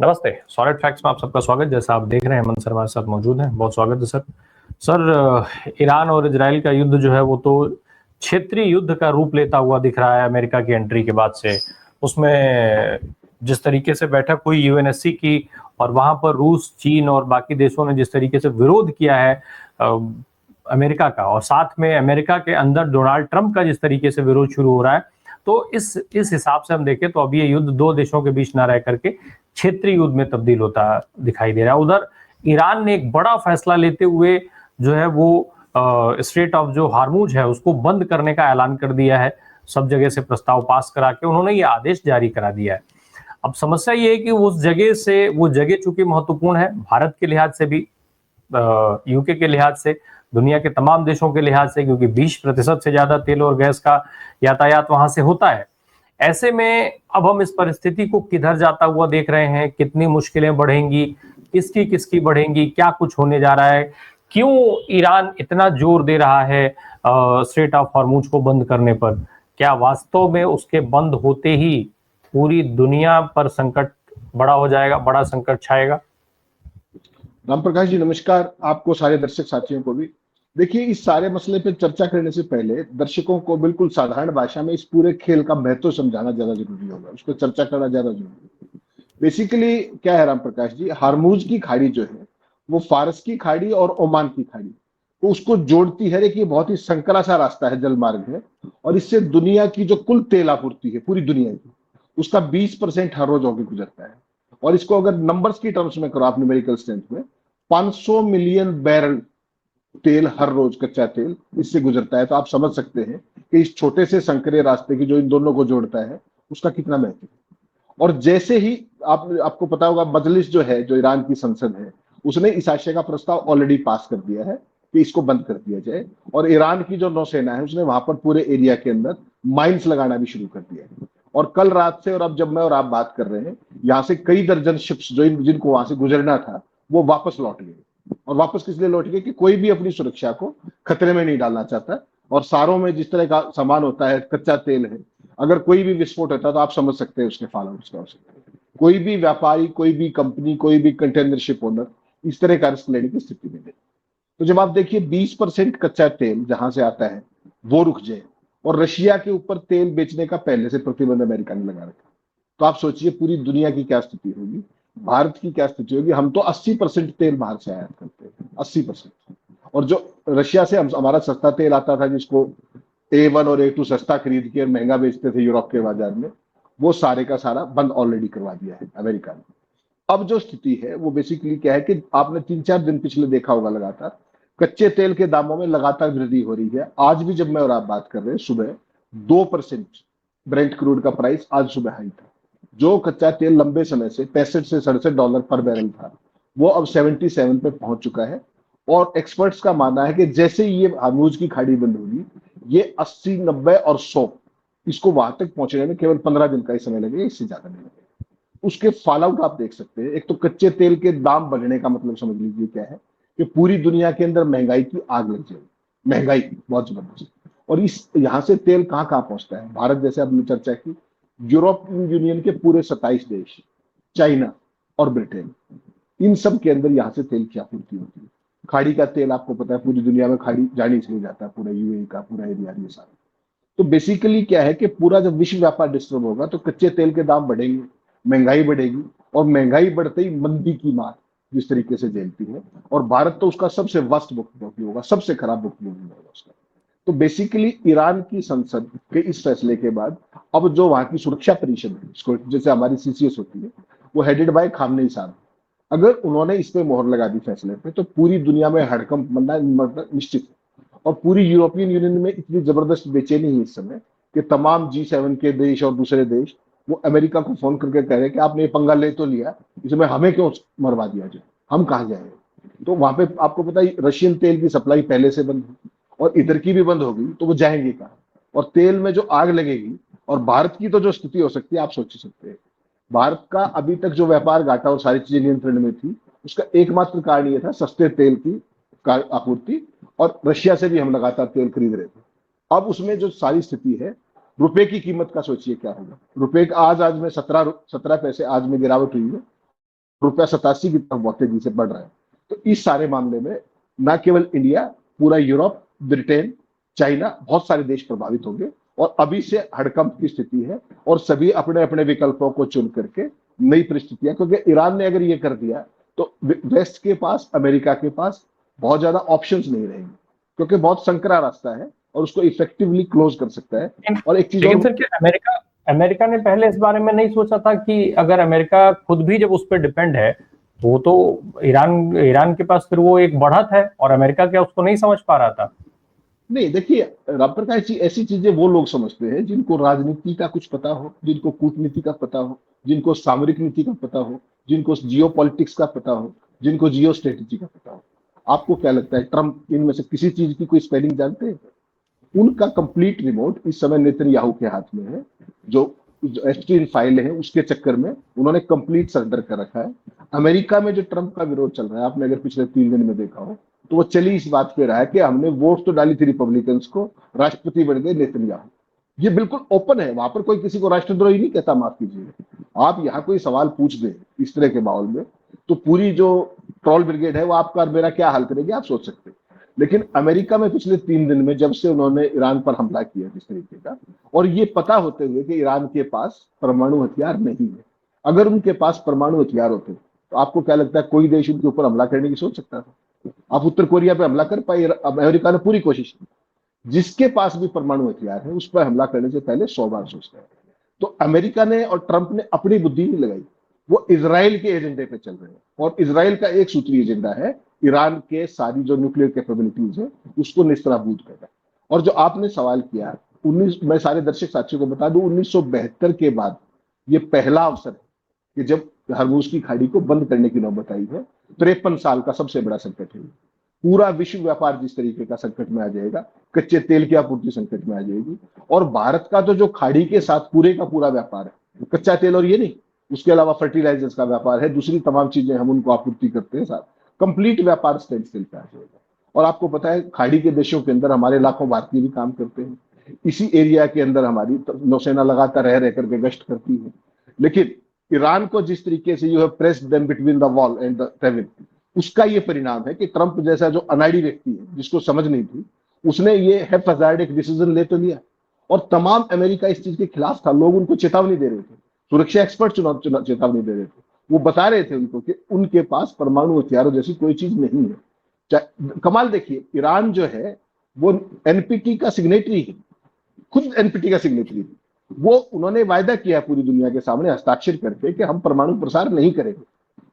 नमस्ते। Solid facts में आप सबका स्वागत। जैसा आप देख रहे हैं, हेमंत सर हमारे साथ मौजूद हैं। बहुत स्वागत है सर। ईरान और इजराइल का युद्ध जो है वो तो क्षेत्रीय युद्ध का रूप लेता हुआ दिख रहा है अमेरिका की एंट्री के बाद से। उसमें जिस तरीके से बैठक हुई यूएनएससी की और वहां पर रूस, चीन और बाकी देशों ने जिस तरीके से विरोध किया है अमेरिका का, और साथ में अमेरिका के अंदर डोनाल्ड ट्रंप का जिस तरीके से विरोध शुरू हो रहा है, तो इस हिसाब से हम देखें तो अभी ये युद्ध दो देशों के बीच ना रह करके क्षेत्रीय युद्ध में तब्दील होता दिखाई दे रहा है। उधर ईरान ने एक बड़ा फैसला लेते हुए जो है वो स्ट्रेट ऑफ जो हार्मूज है उसको बंद करने का ऐलान कर दिया है। सब जगह से प्रस्ताव पास करा के उन्होंने ये आदेश जारी करा दिया है। अब समस्या ये है कि वो जगह चूंकि महत्वपूर्ण है भारत के लिहाज से भी, यूके के लिहाज से, दुनिया के तमाम देशों के लिहाज से, क्योंकि 20% से ज्यादा तेल और गैस का यातायात वहां से होता है। ऐसे में अब हम इस परिस्थिति को किधर जाता हुआ देख रहे हैं, कितनी मुश्किलें बढ़ेंगी, किसकी किसकी बढ़ेंगी, क्या कुछ होने जा रहा है, क्यों ईरान इतना जोर दे रहा है स्ट्रेट ऑफ हॉर्मुज को बंद करने पर। क्या वास्तव में उसके बंद होते ही पूरी दुनिया पर संकट बड़ा हो जाएगा, बड़ा संकट छाएगा? राम प्रकाश जी नमस्कार, आपको सारे दर्शक साथियों को भी। देखिए, इस सारे मसले पे चर्चा करने से पहले दर्शकों को बिल्कुल साधारण भाषा में इस पूरे खेल का महत्व समझाना ज्यादा जरूरी होगा, उस पर चर्चा करना ज्यादा जरूरी है। बेसिकली क्या है राम प्रकाश जी, हार्मूज की खाड़ी जो है वो फारस की खाड़ी और ओमान की खाड़ी तो उसको जोड़ती है। एक ये बहुत ही संकरा सा रास्ता है, जल मार्ग है, और इससे दुनिया की जो कुल तेल आपूर्ति है पूरी दुनिया की, उसका 20% हर रोज होकर गुजरता है। और इसको अगर नंबर्स की टर्म्स में करो आप, न्यूमेरिकल स्ट्रेंथ में, 500 मिलियन बैरल तेल हर रोज, कच्चा तेल इससे गुजरता है। तो आप समझ सकते हैं कि इस छोटे से संकरे रास्ते की जो इन दोनों को जोड़ता है उसका कितना महत्व है। और जैसे ही आपको पता होगा, मजलिस जो है, जो ईरान की संसद है, उसने इस आशय का प्रस्ताव ऑलरेडी पास कर दिया है कि इसको बंद कर दिया जाए। और ईरान की जो नौसेना है उसने वहां पर पूरे एरिया के अंदर माइंस लगाना भी शुरू कर दिया है। और कल रात से, और अब जब मैं और आप बात कर रहे हैं, यहां से कई दर्जन शिप्स जो जिनको वहां से गुजरना था वो वापस लौट गए। और वापस किस लिए लौट गए कि कोई भी अपनी सुरक्षा को खतरे में नहीं डालना चाहता। और सारों में जिस तरह का सामान होता है, कच्चा तेल है, अगर कोई भी विस्फोट होता है तो आप समझ सकते हैं उसके फॉलोअर्स क्या हो सकते हैं। कोई भी व्यापारी, कोई भी कंपनी, कोई भी कंटेनर शिप ओनर इस तरह का रिस्क लेने की स्थिति में नहीं। तो जब आप देखिए 20% कच्चा तेल जहां से आता है वो रुक जाए, और रशिया के ऊपर तेल बेचने का पहले से प्रतिबंध अमेरिका ने लगा रखा, तो आप सोचिए पूरी दुनिया की क्या स्थिति होगी, भारत की क्या स्थिति होगी। हम तो 80% तेल बाहर से आयात करते हैं, 80%। और जो रशिया से हमारा सस्ता तेल आता था, जिसको A1 और A2 सस्ता खरीद के महंगा बेचते थे यूरोप के बाजार में, वो सारे का सारा बंद ऑलरेडी करवा दिया है अमेरिका ने। अब जो स्थिति है वो बेसिकली क्या है कि आपने 3-4 दिन पिछले देखा होगा, लगातार कच्चे तेल के दामों में लगातार वृद्धि हो रही है। आज भी जब मैं और आप बात कर रहे हैं, सुबह 2% ब्रेंट क्रूड का प्राइस आज सुबह हाई था। जो कच्चा तेल लंबे समय से $65 से $67 पर बैरल था, वो अब 77 पे पहुंच चुका है। और एक्सपर्ट्स का मानना है कि जैसे ही ये हार्मूज की खाड़ी बंद होगी, ये 80, 90 और 100, इसको वहां तक पहुंचने में केवल 15 दिन का ही समय लगेगा, इससे ज्यादा नहीं लगेगा। उसके फॉल आउट आप देख सकते हैं। एक तो कच्चे तेल के दाम बढ़ने का मतलब समझ लीजिए क्या है कि पूरी दुनिया के अंदर महंगाई की आग लग जाएगी, महंगाई बहुत जबरदस्त। और इस यहां से तेल कहां कहां पहुंचता है, भारत जैसे आपने चर्चा की, यूरोपियन यूनियन के पूरे 27 देश, चाइना और ब्रिटेन, इन सब के अंदर यहां से तेल की आपूर्ति होती है। खाड़ी का तेल आपको पता है पूरी दुनिया में खाड़ी जाने इसलिए जाता है, पूरा यूएई का पूरा एरिया ये सारा। तो बेसिकली क्या है कि पूरा जब विश्व व्यापार डिस्टर्ब होगा तो कच्चे तेल के दाम बढ़ेंगे, महंगाई बढ़ेगी, और महंगाई बढ़ते ही मंदी की मार जिस तरीके से झेलती है, और भारत तो उसका सबसे वर्स्ट भुगतान होगा, सबसे खराब भुगतान होगा उसका। तो बेसिकली ईरान की संसद के इस फैसले के बाद अब जो वहां की सुरक्षा परिषद है, इसको जैसे हमारी सीसीएस होती है, वो हेडेड बाय खामनेई साहब, अगर उन्होंने इस पे मोहर लगा दी फैसले पे, तो पूरी दुनिया में हड़कंप मचना निश्चित है। और पूरी यूरोपियन यूनियन में इतनी जबरदस्त बेचैनी है इस समय कि तमाम G7 के देश और दूसरे देश वो अमेरिका को फोन करके कह रहे हैं कि आपने ये पंगा ले तो लिया, इसमें हमें क्यों मरवा दिया जाए, हम कहाँ जाए। तो वहां पे आपको पता है रशियन तेल की सप्लाई पहले से बंद है, और इधर की भी बंद होगी, तो वो जाएंगे कहाँ। और तेल में जो आग लगेगी, और भारत की तो जो स्थिति हो सकती है आप सोच सकते हैं। भारत का अभी तक जो व्यापार घाटा और सारी चीजें नियंत्रण में थी, उसका एकमात्र कारण ये था सस्ते तेल की आपूर्ति, और रशिया से भी हम लगातार तेल खरीद रहे थे। अब उसमें जो सारी स्थिति है, रुपए की कीमत का सोचिए क्या होगा। रुपए का आज में 17 पैसे आज में गिरावट हुई है, रुपया 87 की तरफ बहुत तेजी से बढ़ रहा है। तो इस सारे मामले में न केवल इंडिया, पूरा यूरोप, ब्रिटेन, चाइना, बहुत सारे देश प्रभावित होंगे और अभी से हड़कंप की स्थिति है और सभी अपने अपने विकल्पों को चुन करके नई परिस्थितियां, क्योंकि ईरान ने अगर ये कर दिया तो वेस्ट के पास, अमेरिका के पास बहुत ज्यादा ऑप्शंस नहीं रहेंगे, क्योंकि बहुत संकरा रास्ता है और उसको इफेक्टिवली क्लोज कर सकता है। और एक चीज लेकिन सर, क्या अमेरिका अमेरिका ने पहले इस बारे में नहीं सोचा था कि अगर अमेरिका खुद भी जब उस पर डिपेंड है, वो तो ईरान के पास फिर वो एक बढ़त है, और अमेरिका क्या उसको नहीं समझ पा रहा था? नहीं, देखिए रामप्रकाश जी, ऐसी चीजें वो लोग समझते हैं जिनको राजनीति का कुछ पता हो, जिनको कूटनीति का पता हो, जिनको सामरिक नीति का पता हो, जिनको जियो पॉलिटिक्स का पता हो, जिनको जियो स्ट्रेटेजी का पता हो। आपको क्या लगता है ट्रम्प इनमें से किसी चीज की कोई स्पेलिंग जानते हैं? उनका कंप्लीट रिमोट इस समय नेतन्याहू के हाथ में है। जो एप्स्टीन फाइल है उसके चक्कर में उन्होंने कंप्लीट सरेंडर कर रखा है। अमेरिका में जो ट्रंप का विरोध चल रहा है, आपने अगर पिछले 3 दिन में देखा हो, तो वो चली इस बात पे रहा है कि हमने वोट तो डाली थी रिपब्लिकन्स को, राष्ट्रपति बन गए नेतन्याहू। ये बिल्कुल ओपन है, वहां पर कोई किसी को राष्ट्रद्रोही नहीं कहता, माफ कीजिएगा। आप यहाँ कोई सवाल पूछ दे इस तरह के माहौल में, तो पूरी जो ट्रोल ब्रिगेड है वो आपका और मेरा क्या हाल करेगी, आप सोच सकते हैं। लेकिन अमेरिका में पिछले 3 दिन में जब से उन्होंने ईरान पर हमला किया जिस तरीके का, और ये पता होते हुए कि ईरान के पास परमाणु हथियार नहीं है, अगर उनके पास परमाणु हथियार होते तो आपको क्या लगता है कोई देश उनके ऊपर हमला करने की सोच सकता था? आप उत्तर कोरिया पे हमला कर पाए? अमेरिका ने पूरी कोशिश की। जिसके पास भी परमाणु हथियार है उस पर हमला करने से पहले 100 बार सोचता है। तो अमेरिका ने और ट्रंप ने अपनी बुद्धि नहीं लगाई, वो इजराइल के एजेंडे पे चल रहे हैं। और इजराइल का एक सूत्री एजेंडा है ईरान के सारी जो न्यूक्लियर कैपेबिलिटीज है उसको निस्तारबूद करना। और जो आपने सवाल किया, मैं सारे दर्शक साथियों को बता दूं, 1972 के बाद ये पहला अवसर है कि जब हरमुज की खाड़ी को बंद करने की नौबत आई है। 53 साल का सबसे बड़ा संकट है। पूरा विश्व व्यापार जिस तरीके का संकट में आ जाएगा, कच्चे तेल की आपूर्ति संकट में आ जाएगी। और भारत का तो जो खाड़ी के साथ पूरे का पूरा व्यापार है, कच्चा तेल और ये नहीं, उसके अलावा फर्टिलाइजर्स का व्यापार है, दूसरी तमाम चीजें हम उनको आपूर्ति करते हैं, साथ कंप्लीट व्यापार स्टैंड स्टिल पे आ जाएगा। और आपको पता है खाड़ी के देशों के अंदर हमारे लाखों भारतीय भी काम करते हैं। इसी एरिया के अंदर हमारी नौसेना लगातार रह करके गश्त करती है। लेकिन ईरान को जिस तरीके से you have pressed them between the wall and the ravine, उसका ये परिणाम है कि ट्रंप जैसा जो अनाड़ी व्यक्ति है, जिसको समझ नहीं थी, उसने ये हैफाजार्डिक डिसीजन ले तो लिया। और तमाम अमेरिका इस चीज के खिलाफ था, लोग उनको चेतावनी दे रहे थे, सुरक्षा एक्सपर्ट चेतावनी दे रहे थे। वो बता रहे थे उनको कि उनके पास परमाणु हथियारों जैसी कोई चीज नहीं है। कमाल देखिए, ईरान जो है वो एनपीटी का सिग्नेटरी है, खुद एनपीटी का सिग्नेटरी है। वो उन्होंने वायदा किया पूरी दुनिया के सामने हस्ताक्षर करके कि हम परमाणु प्रसार नहीं करेंगे।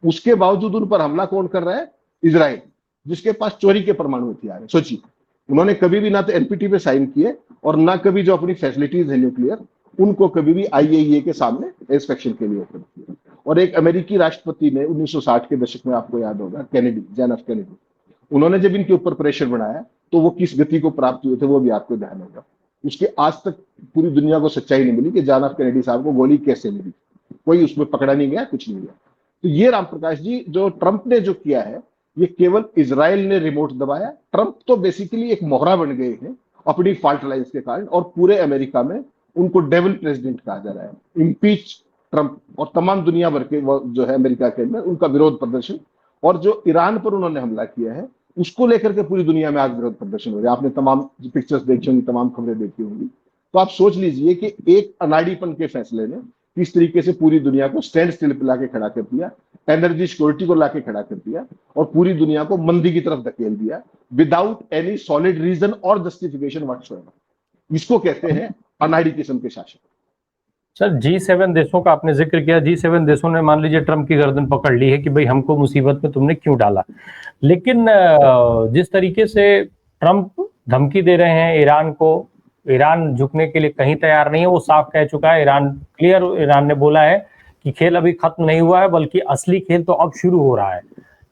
उसके बावजूद उन पर हमला कौन कर रहा है? इजराइल, जिसके पास चोरी के परमाणु हथियार है। सोचिए, उन्होंने कभी भी ना तो एनपीटी पे साइन किए और ना कभी जो अपनी फैसिलिटीज है न्यूक्लियर, उनको कभी भी आईएईए के सामने इंस्पेक्शन के लिए ओपन किया। और एक अमेरिकी राष्ट्रपति ने 1960 के दशक में, आपको याद होगा, कैनेडी, जॉन एफ कैनेडी, उन्होंने जब इनके ऊपर प्रेशर बनाया तो वो किस गति को प्राप्त हुए थे वो भी आपको ध्यान होगा। उसके आज तक पूरी दुनिया को सच्चाई नहीं मिली कि जॉन एफ कैनेडी साहब को गोली कैसे मिली, कोई उसमें पकड़ा नहीं गया, कुछ नहीं गया। तो ये रामप्रकाश जी, जो ट्रंप ने जो किया है, ये केवल इजराइल ने रिमोट दबाया। ट्रंप तो बेसिकली एक मोहरा बन गए हैं अपनी फॉल्ट लाइन्स के कारण, और पूरे अमेरिका में उनको डेविल प्रेसिडेंट कहा जा रहा है। इम्पीच ट्रंप, और तमाम दुनिया भर के जो है अमेरिका के अंदर उनका विरोध प्रदर्शन, और जो ईरान पर उन्होंने हमला किया है उसको लेकर के पूरी दुनिया में आज विरोध प्रदर्शन हो रहा है। आपने तमाम पिक्चर्स देखी होंगी, तमाम खबरें देखी होंगी। तो आप सोच लीजिए कि एक अनाड़ीपन के फैसले ने किस तरीके से पूरी दुनिया को स्टैंड स्टिल पे लाके खड़ा कर दिया, एनर्जी सिक्योरिटी को लाके खड़ा कर दिया, और पूरी दुनिया को मंदी की तरफ धकेल दिया विदाउट एनी सॉलिड रीजन और जस्टिफिकेशन व्हाटसोएवर। इसको कहते हैं अनाड़ी किस्म के शासन। सर, G7 देशों का आपने जिक्र किया। G7 देशों ने मान लीजिए ट्रंप की गर्दन पकड़ ली है कि भाई हमको मुसीबत में तुमने क्यों डाला। लेकिन जिस तरीके से ट्रंप धमकी दे रहे हैं ईरान को, ईरान झुकने के लिए कहीं तैयार नहीं है, वो साफ कह चुका है। ईरान ने बोला है कि खेल अभी खत्म नहीं हुआ है, बल्कि असली खेल तो अब शुरू हो रहा है।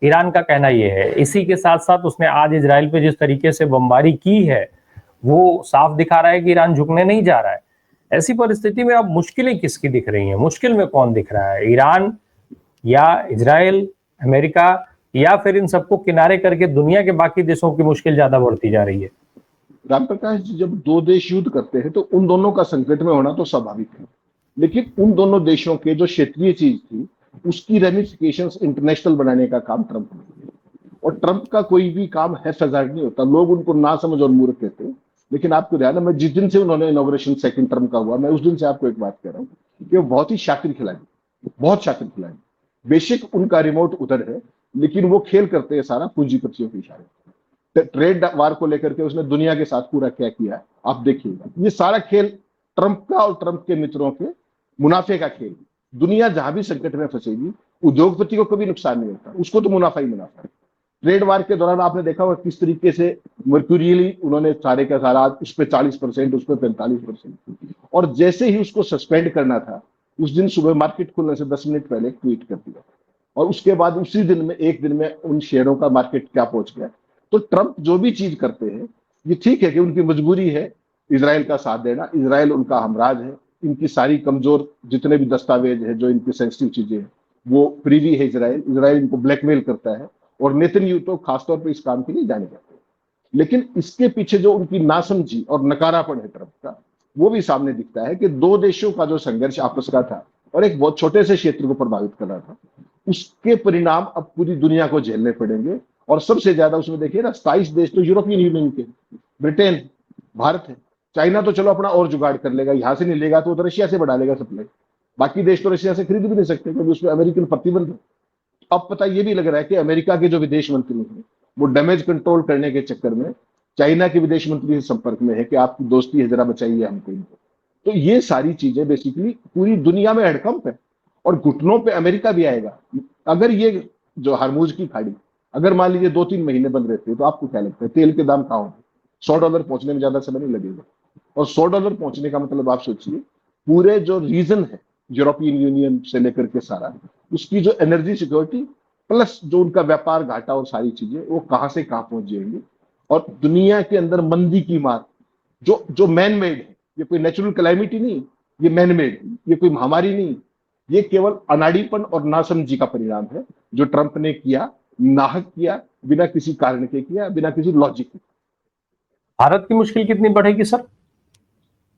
ईरान का कहना यह है। इसी के साथ साथ उसने आज इजराइल पे जिस तरीके से बमबारी की है, वो साफ दिखा रहा है कि ईरान झुकने नहीं जा रहा है। ऐसी परिस्थिति में अब मुश्किलें किसकी दिख रही हैं? मुश्किल में कौन दिख रहा है? ईरान या इजराइल, अमेरिका, या फिर इन सबको किनारे करके दुनिया के बाकी देशों की मुश्किल ज्यादा बढ़ती जा रही है? रामप्रकाश जी, जब दो देश युद्ध करते हैं तो उन दोनों का संकट में होना तो स्वाभाविक है। लेकिन उन दोनों देशों के जो क्षेत्रीय चीज थी, उसकी रेमिफिकेशंस इंटरनेशनल बनाने का काम ट्रंप ने किया। और ट्रंप का कोई भी काम हैफेजार्ड नहीं होता। लोग उनको ना समझ और मूर्ख कहते हैं, लेकिन आपको ध्यान है, मैं जिस दिन से उन्होंने इनॉग्रेशन सेकंड टर्म का हुआ, मैं उस दिन से आपको एक बात कह रहा हूँ कि वो बहुत ही शातिर खिलाड़ी, बहुत शातिर खिलाड़ी। बेशक उनका रिमोट उधर है, लेकिन वो खेल करते हैं सारा पूंजीपतियों के इशारे। ट्रेड वार को लेकर के उसने दुनिया के साथ पूरा क्या किया आप देखिएगा। ये सारा खेल ट्रंप का और ट्रंप के मित्रों के मुनाफे का खेल। दुनिया जहां भी संकट में फंसेगी, उद्योगपति को कभी नुकसान नहीं होता, उसको तो मुनाफा ही मुनाफा है। ट्रेड वार के दौरान आपने देखा होगा किस तरीके से मर्क्यूरियली उन्होंने सारे का सारा उस पर 40%, उस पर 45%, और जैसे ही उसको सस्पेंड करना था, उस दिन सुबह मार्केट खुलने से 10 मिनट पहले ट्वीट कर दिया, और उसके बाद उसी दिन में, एक दिन में उन शेयरों का मार्केट क्या पहुंच गया। तो ट्रंप जो भी चीज करते हैं, ये ठीक है कि उनकी मजबूरी है इसराइल का साथ देना, इसराइल उनका हमराज है, इनकी सारी कमजोर जितने भी दस्तावेज है, जो इनकी सेंसिटिव चीजें हैं, वो प्रीवी है इसराइल इनको ब्लैकमेल करता है, और नेतन्याहू तो खासतौर पर इस काम के लिए जाने जाते हैं। लेकिन इसके पीछे जो उनकी नासमझी और नकारापन है ट्रंप का, वो भी सामने दिखता है कि दो देशों का जो संघर्ष आपस का था और एक बहुत छोटे से क्षेत्र को प्रभावित कर रहा था, उसके परिणाम अब पूरी दुनिया को झेलने पड़ेंगे। और सबसे ज्यादा उसमें देखिए ना, 27 देश तो यूरोपियन यूनियन के, ब्रिटेन, भारत है। चाइना तो चलो अपना और जुगाड़ कर लेगा, यहां से नहीं लेगा तो रशिया से बढ़ा लेगा सप्लाई। बाकी देश तो रशिया से खरीद भी नहीं सकते क्योंकि उसमें अमेरिकन प्रतिबंध है। अब पता ये भी लग रहा है कि अमेरिका के जो विदेश मंत्री हैं, वो डैमेज कंट्रोल करने के चक्कर में चाइना के विदेश मंत्री से संपर्क में है कि आपकी दोस्ती है, जरा बचाइए हमको इनको। तो ये सारी चीजें बेसिकली पूरी दुनिया में हड़कंप है, और घुटनों पे अमेरिका भी आएगा। अगर ये जो हरमुज की खाड़ी अगर मान लीजिए 2-3 महीने बंद रहते हैं, तो आपको क्या लगता है तेल के दाम कहाँ होंगे? $100 पहुंचने में ज्यादा समय नहीं लगेगा। और $100 पहुंचने का मतलब आप सोचिए, पूरे जो रीजन है यूरोपियन यूनियन से लेकर के सारा, उसकी जो एनर्जी सिक्योरिटी प्लस जो उनका व्यापार घाटा और सारी चीजें, वो कहां से कहां पहुंच जाएंगी। और दुनिया के अंदर मंदी की मार जो जो मैन मेड है, ये कोई नेचुरल कैलामिटी नहीं, ये मैन मेड, ये कोई महामारी नहीं, ये केवल अनाड़ीपन और नासमझी का परिणाम है, जो ट्रंप ने किया, नाहक किया, बिना किसी कारण के किया, बिना किसी लॉजिक के। भारत की मुश्किल कितनी बढ़ेगी सर?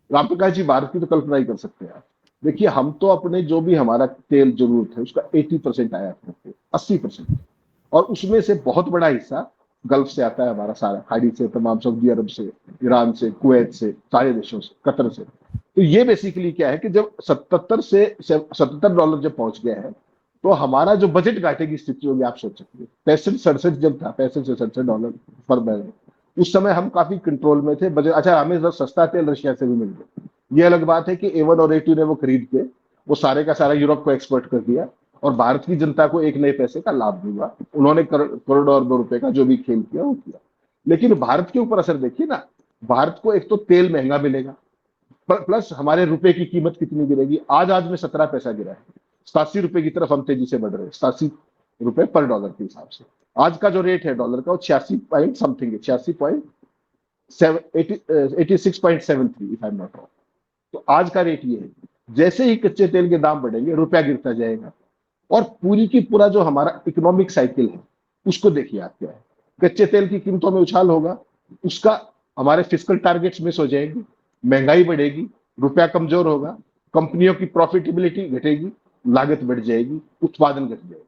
रामप्रकाश जी, भारत की तो कल्पना ही कर सकते हैं आप। देखिए, हम तो अपने जो भी हमारा तेल जरूरत है उसका 80% आयात करते हैं, 80%, और उसमें से बहुत बड़ा हिस्सा गल्फ से आता है हमारा, सारा खाड़ी से, तमाम सऊदी अरब से, ईरान से, कुवैत से, सारे देशों से, कतर से। तो ये बेसिकली क्या है कि जब $77 जब पहुंच गया है, तो हमारा जो बजट घाटे की स्थिति होगी आप सोच सकते हैं। 65-67 जब था, $65 से $67 पर बैरल, उस समय हम काफी कंट्रोल में थे बजट। अच्छा, हमें सस्ता तेल रशिया से भी मिल गया। ये अलग बात है कि A1 और A2 ने वो खरीद के वो सारे का सारा यूरोप को एक्सपोर्ट कर दिया, और भारत की जनता को एक नए पैसे का लाभ नहीं हुआ। उन्होंने करोड़ों अरबों रुपए का जो भी खेल किया वो किया, लेकिन भारत के ऊपर असर देखिए ना। भारत को एक तो तेल महंगा मिलेगा, प्लस हमारे रुपए की कीमत कितनी गिरेगी। आज में 17 पैसा गिरा है, 87 रुपए की तरफ हम तेजी से बढ़ रहे हैं, 87 रुपए पर डॉलर के हिसाब से। आज का जो रेट है डॉलर का, वो 86 पॉइंट समथिंग है, 86.73 if I am not wrong. तो आज का रेट ये है। जैसे ही कच्चे तेल के दाम बढ़ेंगे, रुपया गिरता जाएगा, और पूरी की पूरा जो हमारा इकोनॉमिक साइकिल है उसको देखिए आप क्या है। कच्चे तेल की कीमतों में उछाल होगा, उसका हमारे फिस्कल टारगेट्स मिस हो जाएंगे, महंगाई बढ़ेगी, रुपया कमजोर होगा, कंपनियों की प्रॉफिटेबिलिटी घटेगी, लागत बढ़ जाएगी, उत्पादन घट जाएगा।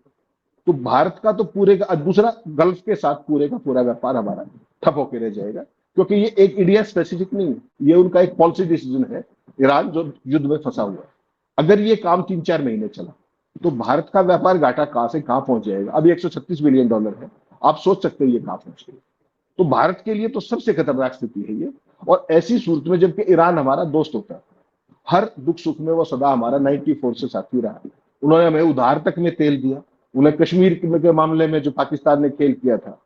तो भारत का तो पूरे का दूसरा, गल्फ के साथ पूरे का पूरा व्यापार हमारा ठप होकर रह जाएगा, क्योंकि ये एक इंडिया स्पेसिफिक नहीं है, ये उनका एक पॉलिसी डिसीजन है। ईरान जो युद्ध में फंसा हुआ है, अगर ये काम 3-4 महीने चला, तो भारत का व्यापार घाटा कहां से कहां पहुंच जाएगा। अभी $136 बिलियन है, आप सोच सकते हैं ये कहां पहुंच गए। तो भारत के लिए तो सबसे खतरनाक स्थिति है ये। और ऐसी सूरत में, जबकि ईरान हमारा दोस्त होता है, हर दुख सुख में वो सदा हमारा 94 से साथी रहा। उन्होंने हमें उधार तक में तेल दिया, उन्हें कश्मीर के मामले में जो पाकिस्तान ने खेल किया था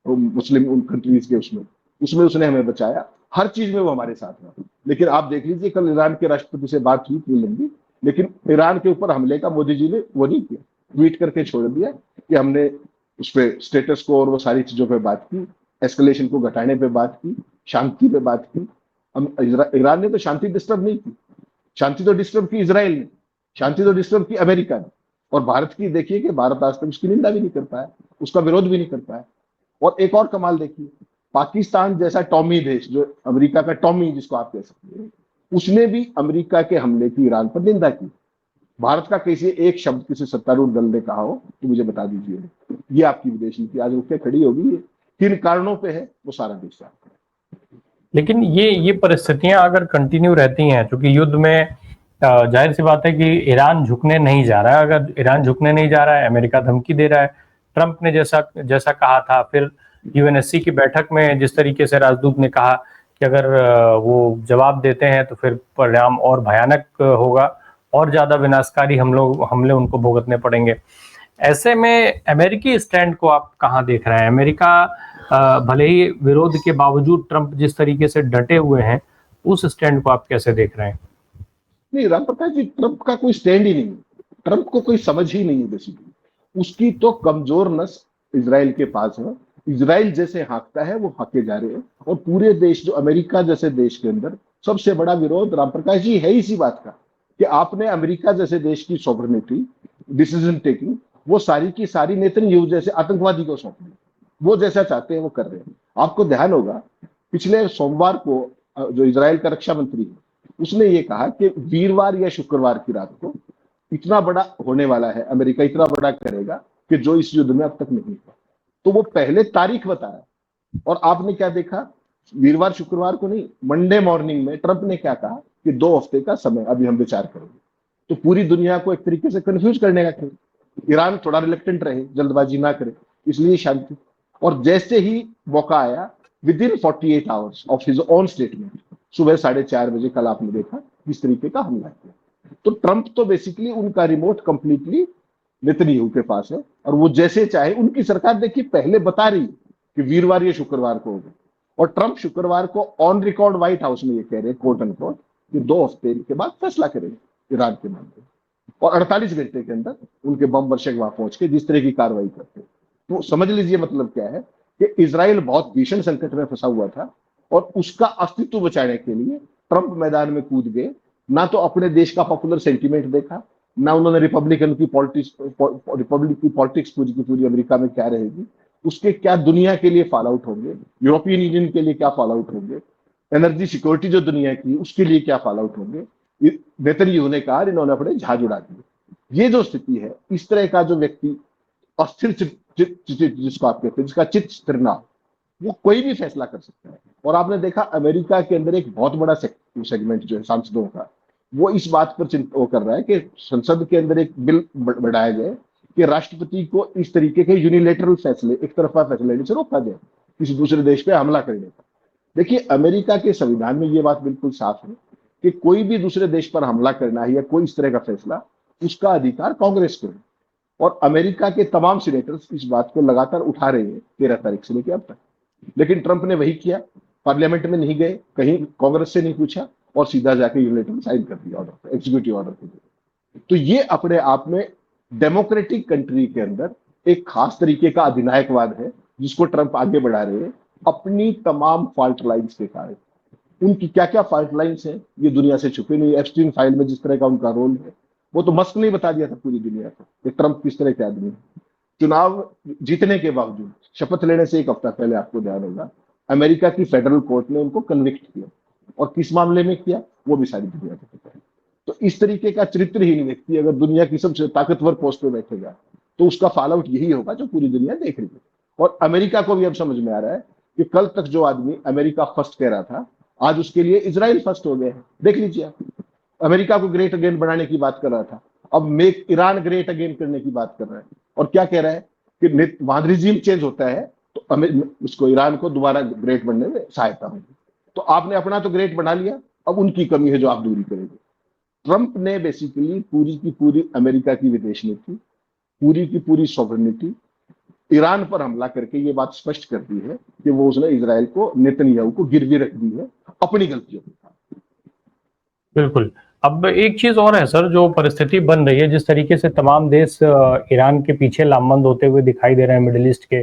मुस्लिम उन कंट्रीज के, उसमें उसने हमें बचाया। हर चीज में वो हमारे साथ रहा। लेकिन आप देख लीजिए, कल ईरान के राष्ट्रपति से बात हुई इतनी लंबी, लेकिन ईरान के ऊपर हमले का मोदी जी ने वो नहीं किया, ट्वीट करके छोड़ दिया कि हमने उस पर स्टेटस को और वो सारी चीजों पर बात की, एस्केलेशन को घटाने पे बात की, शांति पे बात की। ईरान ने तो शांति डिस्टर्ब नहीं की, शांति तो डिस्टर्ब की इसराइल ने, शांति तो डिस्टर्ब की अमेरिका ने। और भारत की देखिए कि भारत आज तक उसकी निंदा भी नहीं कर पाया, उसका विरोध भी नहीं कर पाया। और एक और कमाल देखिए, पाकिस्तान जैसा टॉमी देश, जो अमेरिका का टॉमी जिसको आप कह सकते हैं, उसने भी अमेरिका के हमले की ईरान पर निंदा की। भारत का किसी एक शब्द किसी सत्तारूढ़ दल ने कहा हो तो मुझे बता दीजिए। ये आपकी विदेश नीति आज रुक के खड़ी होगी, किन कारणों पे है वो सारा देश जानता है। लेकिन ये परिस्थितियां अगर कंटिन्यू रहती हैं, क्योंकि युद्ध में जाहिर सी बात है कि ईरान झुकने नहीं जा रहा है। अगर ईरान झुकने नहीं जा रहा है, अमेरिका धमकी दे रहा है, ट्रंप ने जैसा कहा था, फिर यूएनएससी की बैठक में जिस तरीके से राजदूत ने कहा कि अगर वो जवाब देते हैं तो फिर परिणाम और भयानक होगा, और ज्यादा विनाशकारी हमले उनको भुगतने पड़ेंगे। ऐसे में अमेरिकी स्टैंड को आप कहाँ देख रहे हैं? अमेरिका भले ही विरोध के बावजूद ट्रंप जिस तरीके से डटे हुए हैं, उस स्टैंड को आप कैसे देख रहे हैं? नहीं, राम प्रकाश जी, ट्रंप का कोई स्टैंड ही नहीं है। ट्रंप को कोई समझ ही नहीं है बेसिकली। उसकी तो कमजोर नस इजराइल के पास है। इजराइल जैसे हाँकता है वो हाँके जा रहे हैं, और पूरे देश, जो अमेरिका जैसे देश के अंदर सबसे बड़ा विरोध राम प्रकाश जी है इसी बात का कि आपने अमेरिका जैसे देश की सॉवरेनिटी, डिसीजन टेकिंग, वो सारी की सारी नेतन्याहू जैसे आतंकवादी को सौंप दी। वो जैसा चाहते हैं वो कर रहे हैं। आपको ध्यान होगा पिछले सोमवार को जो इजराइल का रक्षा मंत्री है उसने ये कहा कि वीरवार या शुक्रवार की रात को इतना बड़ा होने वाला है, अमेरिका इतना बड़ा करेगा कि जो इस युद्ध में अब तक नहीं हुआ। तो वो पहले तारीख बताया, और आपने क्या देखा, वीरवार शुक्रवार को नहीं, मंडे मॉर्निंग में ट्रंप ने क्या कहा कि 2 हफ्ते का समय अभी हम विचार करेंगे। तो पूरी दुनिया को एक तरीके से कंफ्यूज करने का खेल। ईरान थोड़ा रिलेक्टेंट रहे, जल्दबाजी ना करे, इसलिए शांति। और जैसे ही मौका आया, with in 48 hours of his own statement, सुबह 4:30 बजे कल आपने देखा किस तरीके का हमला किया। तो ट्रंप तो बेसिकली उनका रिमोट कंप्लीटली नेतन्याहू के पास है, और वो जैसे चाहे, उनकी सरकार देखिए पहले बता रही कि वीरवार या शुक्रवार को होगा, और ट्रंप शुक्रवार को ऑन रिकॉर्ड व्हाइट हाउस में ये कह रहे हैं कोर्ट एंड कोर्ट कि 2 हफ्ते के बाद फैसला करेंगे ईरान के मामले में, और 48 घंटे के अंदर उनके बम वर्षक वहां पहुंच के जिस तरह की कार्रवाई करते हैं। तो समझ लीजिए मतलब क्या है कि इजराइल बहुत भीषण संकट में फंसा हुआ था, और उसका अस्तित्व बचाने के लिए ट्रंप मैदान में कूद गए। ना तो अपने देश का पॉपुलर सेंटीमेंट देखा, ना उन्होंने रिपब्लिक की पॉलिटिक्स पूरी की पूरी अमेरिका में क्या रहेगी, उसके क्या दुनिया के लिए फॉल आउट होंगे, यूरोपियन यूनियन के लिए क्या फॉल आउट होंगे, एनर्जी सिक्योरिटी जो दुनिया की उसके लिए क्या फॉल आउट होंगे। नेतन्याहू ने कहा, इन्होंने अपने जहाज उड़ा दिए। ये जो स्थिति है, इस तरह का जो व्यक्ति अस्थिर जिसको आप कहते हैं, जिसका चित्त स्थिर ना हो, वो कोई भी फैसला कर सकता है। और आपने देखा अमेरिका के अंदर एक बहुत बड़ा सेगमेंट जो है सांसदों का, वो इस बात पर चिंता वो कर रहा है कि संसद के अंदर एक बिल बढ़ाया जाए कि राष्ट्रपति को इस तरीके के यूनिलेटरल फैसले, एक तरफा फैसले लेने से रोका जाए किसी दूसरे देश पे हमला करने का। देखिए अमेरिका के संविधान में ये बात बिल्कुल साफ है कि कोई भी दूसरे देश पर हमला करना है या कोई इस तरह का फैसला, उसका अधिकार कांग्रेस को है। और अमेरिका के तमाम सीनेटर्स इस बात को लगातार उठा रहे हैं 13 तारीख से लेकर अब तक। लेकिन ट्रंप ने वही किया, पार्लियामेंट में नहीं गए, कहीं कांग्रेस से नहीं पूछा, और सीधा जाके यूनिलेटरल साइन कर दिया ऑर्डर, एक्जीक्यूटिव ऑर्डर के लिए। तो ये अपने आप में डेमोक्रेटिक कंट्री के अंदर एक खास तरीके का अधिनायकवाद है जिसको ट्रंप आगे बढ़ा रहे हैं अपनी तमाम फॉल्ट लाइन्स के कारण। उनकी क्या क्या फॉल्ट लाइन्स है ये दुनिया से छुपे नहीं। एप्स्टीन फाइल में जिस तरह का उनका रोल है, वो तो मस्क ने बता दिया था पूरी दुनिया को कि ट्रंप किस तरह के आदमी है। चुनाव जीतने के बावजूद, शपथ लेने से 1 हफ्ता पहले आपको ध्यान होगा, अमेरिका की फेडरल कोर्ट ने उनको कन्विक्ट किया, और किस मामले में किया वो भी सारी दुनिया को पता है। तो इस तरीके का चरित्रहीन व्यक्ति अगर दुनिया की सबसे ताकतवर पोस्ट पे बैठेगा तो उसका फॉल आउट यही होगा जो पूरी दुनिया देख रही है। और अमेरिका को भी अब समझ में आ रहा है कि कल तक जो आदमी अमेरिका फर्स्ट कह रहा था, आज उसके लिए इजराइल फर्स्ट हो गया है। देख लीजिए आप, अमेरिका को ग्रेट अगेन बनाने की बात कर रहा था, अब मेक ईरान ग्रेट अगेन करने की बात कर रहा है। और क्या कह रहा है कि वहां रिजीम चेंज होता है तो उसको, ईरान को दोबारा ग्रेट बनने में सहायता होगी। तो आपने अपना तो ग्रेट बना लिया, अब उनकी कमी है जो आप दूरी करेंगे। ट्रंप ने बेसिकली पूरी की पूरी अमेरिका की विदेश नीति, पूरी की पूरी सॉवरेनिटी ईरान पर हमला करके ये बात स्पष्ट कर दी है कि वो उसने इजराइल को, नेतन्याहू को गिरवी रख दी है अपनी गलतियों के साथ। बिल्कुल। अब एक चीज और है सर, जो परिस्थिति बन रही है, जिस तरीके से तमाम देश ईरान के पीछे लामबंद होते हुए दिखाई दे रहे हैं मिडिल ईस्ट के,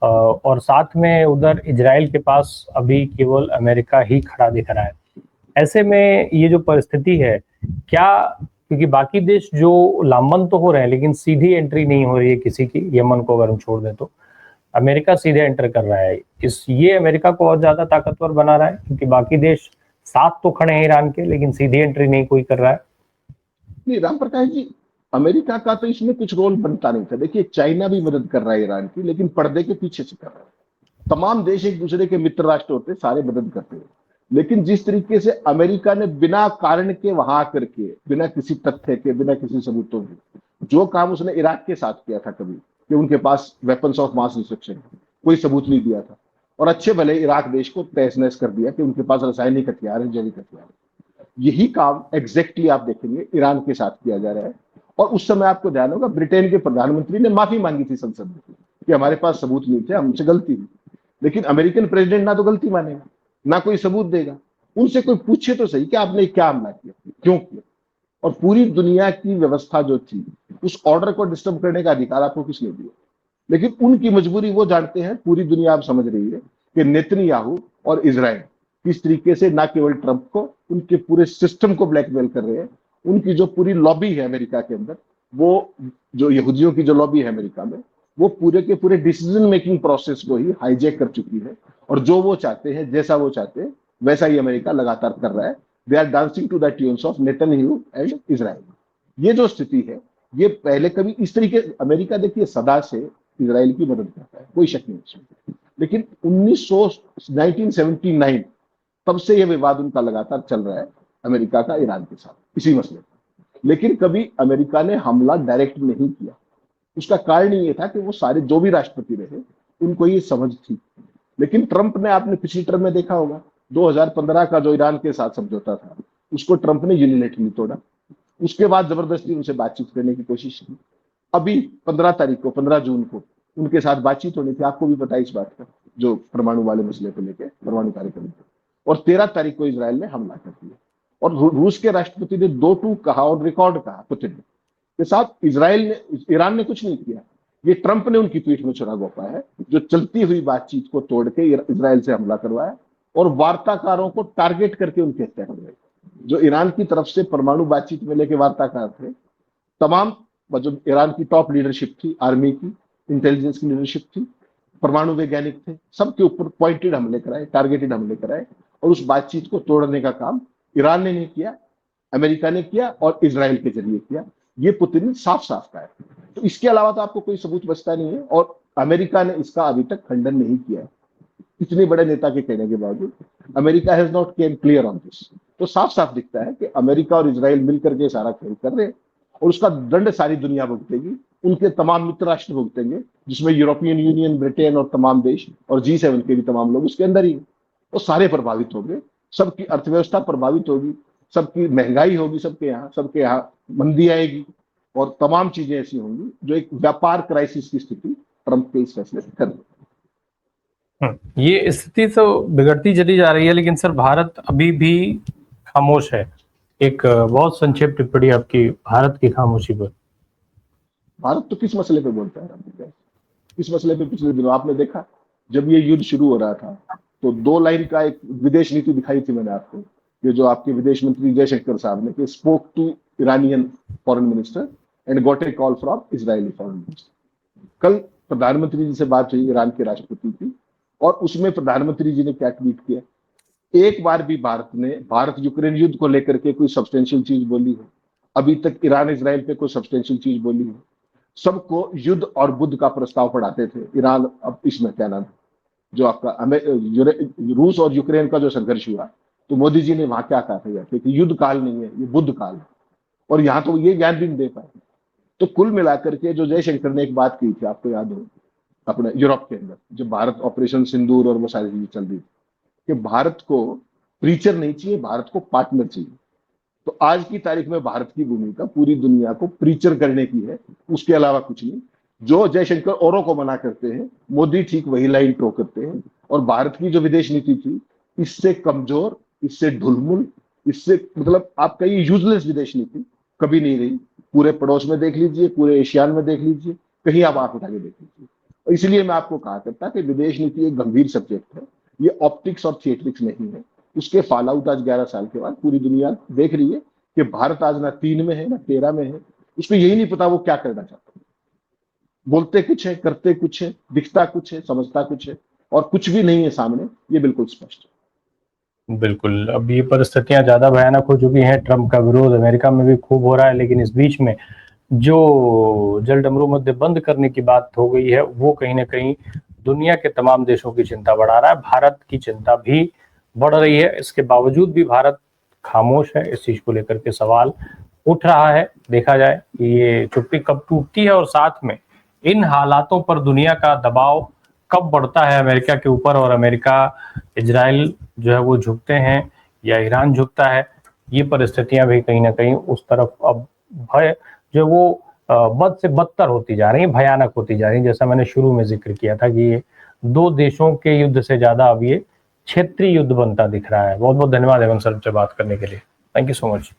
और साथ में उधर इजराइल के पास अभी केवल अमेरिका ही खड़ा दिख रहा है। ऐसे में ये जो परिस्थिति है, क्या, क्योंकि बाकी देश जो लामबंद तो हो रहे हैं लेकिन सीधी एंट्री नहीं हो रही है किसी की, यमन को अगर हम छोड़ दें तो अमेरिका सीधे एंटर कर रहा है, ये अमेरिका को और ज्यादा ताकतवर बना रहा है, क्योंकि बाकी देश साथ तो खड़े हैं ईरान के लेकिन सीधी एंट्री नहीं कोई कर रहा है। नहीं राम प्रकाश जी, अमेरिका का तो इसमें कुछ रोल बनता नहीं था। देखिए चाइना भी मदद कर रहा है ईरान की, लेकिन पर्दे के पीछे से कर रहा है। तमाम देश एक दूसरे के मित्र राष्ट्र होते, सारे मदद करते हैं। लेकिन जिस तरीके से अमेरिका ने बिना कारण के वहां करके, बिना किसी तथ्य के, बिना किसी सबूतों के, जो काम उसने इराक के साथ किया था कभी, कि उनके पास वेपन्स ऑफ मास डिस्ट्रक्शन, कोई सबूत नहीं दिया था, और अच्छे भले इराक देश को तहस नहस कर दिया कि उनके पास रासायनिक हथियार है, जैविक हथियार है। यही काम एग्जैक्टली आप देखेंगे ईरान के साथ किया जा रहा है। और उस समय आपको ध्यान होगा ब्रिटेन के प्रधानमंत्री ने माफी मांगी थी संसद में कि हमारे पास सबूत नहीं थे, हमसे गलती हुई। लेकिन अमेरिकन प्रेसिडेंट ना तो गलती मानेगा, ना कोई सबूत देगा। उनसे कोई पूछे तो सही कि आपने क्या हमला किया, क्यों किया। और पूरी दुनिया की व्यवस्था जो थी, उस ऑर्डर को डिस्टर्ब करने का अधिकार आपको किसने दिया। लेकिन उनकी मजबूरी वो जानते हैं, पूरी दुनिया आप समझ रही है कि नेतन्याहू और इजराइल किस तरीके से ना केवल ट्रंप को, उनके पूरे सिस्टम को ब्लैकमेल कर रहे हैं। उनकी जो पूरी लॉबी है अमेरिका के अंदर, वो जो यहूदियों की जो लॉबी है अमेरिका में, वो पूरे के पूरे डिसीजन मेकिंग प्रोसेस को ही हाईजैक कर चुकी है। और जो वो चाहते हैं, जैसा वो चाहते हैं, वैसा ही अमेरिका लगातार कर रहा है। They are dancing to the tunes of Netanyahu and Israel. ये जो स्थिति है, ये पहले कभी इस तरीके, अमेरिका देखिए सदा से इजराइल की मदद करता है, कोई शक नहीं इसमें। लेकिन 1979 तब से यह विवाद उनका लगातार चल रहा है, अमेरिका का ईरान के साथ इसी मसले पर। लेकिन कभी अमेरिका ने हमला डायरेक्ट नहीं किया। उसका कारण ये था कि वो सारे जो भी राष्ट्रपति रहे, उनको ये समझ थी। लेकिन ट्रंप ने, आपने पिछली टर्म में देखा होगा, 2015 का जो ईरान के साथ समझौता था, उसको ट्रंप ने यूनिलेटरली तोड़ा। उसके बाद जबरदस्ती उनसे बातचीत करने की कोशिश की। अभी 15 तारीख को, 15 जून को उनके साथ बातचीत होनी थी, आपको भी पता है इस बात का, जो परमाणु वाले मसले को लेकर, परमाणु कार्यक्रम को। और 13 तारीख को इसराइल ने हमला कर दिया। और रूस के राष्ट्रपति ने 2 टूक कहा और रिकॉर्ड कहा पुतिन के साथ। इसराइल ने, ईरान ने कुछ नहीं किया। ये ट्रंप ने उनकी पीठ में छुरा घोंपा है, जो चलती हुई बातचीत को तोड़ के इसराइल से हमला करवाया और वार्ताकारों को टारगेट करके उनकी हत्या करवाई। जो ईरान की तरफ से परमाणु बातचीत में लेके वार्ताकार थे, तमाम जो ईरान की टॉप लीडरशिप थी, आर्मी की, इंटेलिजेंस की लीडरशिप थी, परमाणु वैज्ञानिक थे, सबके ऊपर पॉइंटेड हमले कराए, टारगेटेड हमले कराए। और उस बातचीत को तोड़ने का काम ईरान ने नहीं किया, अमेरिका ने किया और इसराइल के जरिए किया। ये पुतिन ने साफ साफ कहा है। तो इसके अलावा तो आपको कोई सबूत बचता नहीं है। और अमेरिका ने इसका अभी तक खंडन नहीं किया है, इतने बड़े नेता के कहने के बावजूद। America has not came clear on this. तो साफ साफ दिखता है कि अमेरिका और इसराइल मिलकर के सारा खेल कर रहे हैं, और उसका दंड सारी दुनिया भुगतेगी। उनके तमाम मित्र राष्ट्र भुगतेंगे, जिसमें यूरोपियन यूनियन, ब्रिटेन और तमाम देश, और G7 के भी तमाम लोग उसके अंदर ही। वो सारे प्रभावित होंगे, सबकी अर्थव्यवस्था प्रभावित होगी, सबकी महंगाई होगी, सबके यहाँ मंदी आएगी, और तमाम चीजें ऐसी होंगी जो एक व्यापार क्राइसिस की स्थिति ट्रंप के इस फैसले से कर देगी। ये स्थिति तो बिगड़ती चली जा रही है, लेकिन सर भारत अभी भी खामोश है। एक बहुत संक्षिप्त टिप्पणी आपकी भारत की खामोशी पर। भारत तो किस मसले पे बोलता है? इस मसले पे पिछले दिनों आपने देखा, जब ये युद्ध शुरू हो रहा था, तो 2 लाइन का एक विदेश नीति दिखाई थी मैंने आपको, ये जो आपके विदेश मंत्री जयशंकर साहब ने, कि spoke to Iranian foreign minister and got a call from Israeli foreign minister. कल प्रधानमंत्री जी से बात हुई ईरान के राष्ट्रपति की, और उसमें प्रधानमंत्री जी ने क्या ट्वीट किया? एक बार भी भारत यूक्रेन युद्ध को लेकर के कोई सब्सटेंशियल चीज बोली है? अभी तक ईरान इजराइल पे कोई सब्सटेंशियल चीज बोली है? सबको युद्ध और बुद्ध का प्रस्ताव पढ़ाते थे ईरान। अब इसमें क्या नाम, जो आपका रूस और यूक्रेन का जो संघर्ष हुआ, तो मोदी जी ने वहां क्या कहा था कि युद्ध काल नहीं है, ये बुद्ध काल है। और यहाँ तो ये ज्ञान भी नहीं दे पाए। तो कुल मिलाकर के जो जयशंकर ने एक बात की थी, आपको याद हो, अपने यूरोप के अंदर जब भारत ऑपरेशन सिंदूर और वो सारी चीजें चल रही थी, कि भारत को प्रीचर नहीं चाहिए, भारत को पार्टनर चाहिए। तो आज की तारीख में भारत की भूमिका पूरी दुनिया को प्रीचर करने की है, उसके अलावा कुछ नहीं। जो जयशंकर औरों को मना करते हैं, मोदी ठीक वही लाइन ट्रो करते हैं। और भारत की जो विदेश नीति थी, इससे कमजोर, इससे ढुलमुल, इससे मतलब आपका ये यूजलेस विदेश नीति कभी नहीं रही। पूरे पड़ोस में देख लीजिए, पूरे एशियान में देख लीजिए, कहीं आप आंख उठा के देख लीजिए। और इसलिए मैं आपको कहा करता कि विदेश नीति एक गंभीर सब्जेक्ट है, ये ऑप्टिक्स और थिएट्रिक्स नहीं है। उसके फॉल आउट आज 11 साल के बाद पूरी दुनिया देख रही है कि भारत आज ना 3 में है ना 13 में है। उसको यही नहीं पता वो क्या करना चाहता है। बोलते कुछ है, करते कुछ है, दिखता कुछ है, समझता कुछ है, और कुछ भी नहीं है सामने, ये बिल्कुल स्पष्ट है। बिल्कुल, अब ये परिस्थितियां ज्यादा भयानक हो चुकी हैं। ट्रंप का विरोध अमेरिका में भी खूब हो रहा है, लेकिन इस बीच में जो जलडमरू मुद्दे बंद करने की बात हो गई है, वो कहीं ना कहीं दुनिया के तमाम देशों की चिंता बढ़ा रहा है। भारत की चिंता भी बढ़ रही है। इसके बावजूद भी भारत खामोश है। इस चीज को लेकर के सवाल उठ रहा है। देखा जाए कि ये चुप्पी कब टूटती है, और साथ में इन हालातों पर दुनिया का दबाव कब बढ़ता है अमेरिका के ऊपर, और अमेरिका इजराइल जो है वो झुकते हैं या ईरान झुकता है। ये परिस्थितियां भी कहीं ना कहीं उस तरफ अब भय जो वो बद से बदतर होती जा रही है, भयानक होती जा रही है। जैसा मैंने शुरू में जिक्र किया था कि ये दो देशों के युद्ध से ज्यादा अब ये क्षेत्रीय युद्ध बनता दिख रहा है। बहुत बहुत धन्यवाद हेमंत सर से बात करने के लिए। Thank you so much.